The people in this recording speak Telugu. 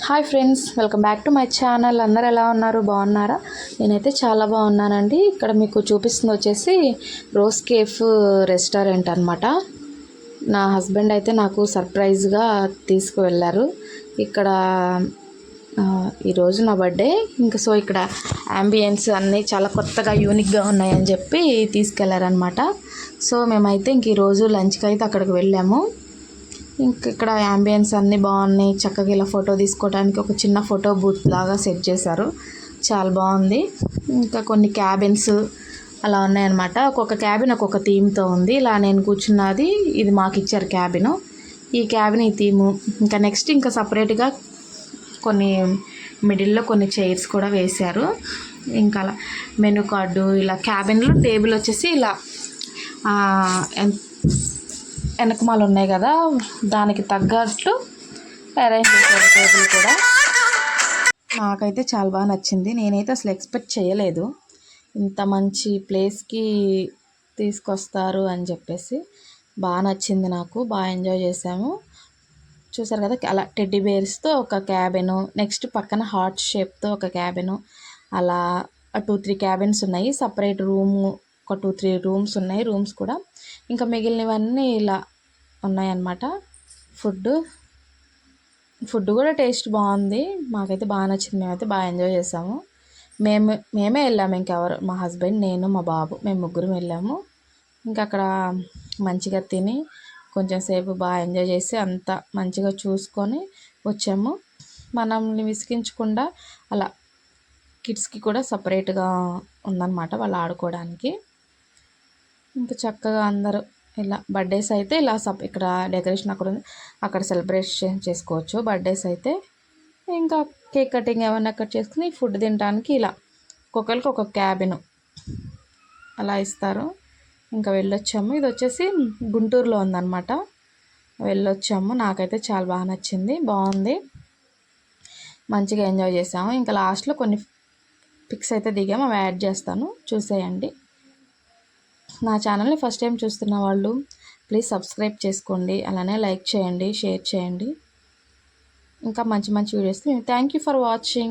Hi friends, welcome back to my channel. అందరు ఎలా ఉన్నారు? బాగున్నారా? నేనైతే చాలా బాగున్నానండి. ఇక్కడ మీకు చూపిస్తుంది వచ్చేసి రోజ్ కేఫ్ రెస్టారెంట్ అనమాట. నా హస్బెండ్ అయితే నాకు సర్ప్రైజ్గా తీసుకువెళ్ళారు. ఇక్కడ ఈరోజు నా బర్త్డే, ఇంకా సో ఇక్కడ యాంబియన్స్ అన్నీ చాలా కొత్తగా యూనిక్గా ఉన్నాయని చెప్పి తీసుకెళ్లారనమాట. సో మేమైతే ఇంక ఈరోజు లంచ్కి అయితే అక్కడికి వెళ్ళాము. ఇక్కడ యాంబియన్స్ అన్నీ బాగున్నాయి. చక్కగా ఇలా ఫోటో తీసుకోవడానికి ఒక చిన్న ఫోటో బూత్ లాగా సెట్ చేశారు. చాలా బాగుంది. ఇంకా కొన్ని క్యాబిన్స్ అలా ఉన్నాయన్నమాట. ఒక్కొక్క క్యాబిన్ ఒక్కొక్క థీమ్తో ఉంది. ఇలా నేను కూర్చున్నది, ఇది మాకు ఇచ్చారు క్యాబిన్. ఈ క్యాబిన్ ఈ థీము. ఇంకా నెక్స్ట్ ఇంకా సపరేట్గా కొన్ని మిడిల్లో కొన్ని చైర్స్ కూడా వేశారు. ఇంకా అలా మెనూ కార్డు, ఇలా క్యాబిన్లో టేబుల్ వచ్చేసి ఇలా వెనకమాలు ఉన్నాయి కదా, దానికి తగ్గట్లు అరేంజ్ చేశారు టేబుల్ కూడా. నాకైతే చాలా బాగా నచ్చింది. నేనైతే అసలు ఎక్స్పెక్ట్ చేయలేదు ఇంత మంచి ప్లేస్కి తీసుకొస్తారు అని చెప్పేసి. బాగా నచ్చింది నాకు, బాగా ఎంజాయ్ చేసాము. చూసారు కదా, అలా టెడ్డీ బేర్స్తో ఒక క్యాబిను, నెక్స్ట్ పక్కన హార్ట్ షేప్తో ఒక క్యాబిను, అలా 2-3 క్యాబిన్స్ ఉన్నాయి. సపరేట్ రూము ఒక 2-3 రూమ్స్ ఉన్నాయి. రూమ్స్ కూడా ఇంకా మిగిలినవన్నీ ఇలా ఉన్నాయన్నమాట. ఫుడ్ కూడా టేస్ట్ బాగుంది. మాకైతే బాగా నచ్చింది. మేమైతే బాగా ఎంజాయ్ చేసాము. మేమే వెళ్ళాము. ఇంకెవరు, మా హస్బెండ్, నేను, మా బాబు, మేము ముగ్గురం వెళ్ళాము. ఇంకా అక్కడ మంచిగా తిని కొంచెం సేపు బాగా ఎంజాయ్ చేసి అంతా మంచిగా చూసుకొని వచ్చాము. మనల్ని విసిగించకుండా అలా కిడ్స్కి కూడా సపరేట్గా ఉందన్నమాట వాళ్ళు ఆడుకోవడానికి. ఇంకా చక్కగా అందరూ ఇలా బర్త్డేస్ అయితే ఇలా ఇక్కడ డెకరేషన్ అక్కడ ఉంది, అక్కడ సెలబ్రేషన్ చేసుకోవచ్చు. బర్త్డేస్ అయితే ఇంకా కేక్ కటింగ్ ఏమైనా కట్ చేసుకుని ఫుడ్ తినడానికి ఇలా ఒక్కొక్కరికి ఒక్కొక్క క్యాబిన్ అలా ఇస్తారు. ఇంకా వెళ్ళొచ్చాము. ఇది వచ్చేసి గుంటూరులో ఉందన్నమాట. వెళ్ళొచ్చాము. నాకైతే చాలా బాగా నచ్చింది, బాగుంది, మంచిగా ఎంజాయ్ చేసాము. ఇంకా లాస్ట్లో కొన్ని పిక్స్ అయితే దిగాము, అవి యాడ్ చేస్తాను, చూసేయండి. నా ఛానల్ని ఫస్ట్ టైం చూస్తున్న వాళ్ళు ప్లీజ్ సబ్స్క్రైబ్ చేసుకోండి, అలానే లైక్ చేయండి, షేర్ చేయండి. ఇంకా మంచి మంచి videos. Thank you for watching.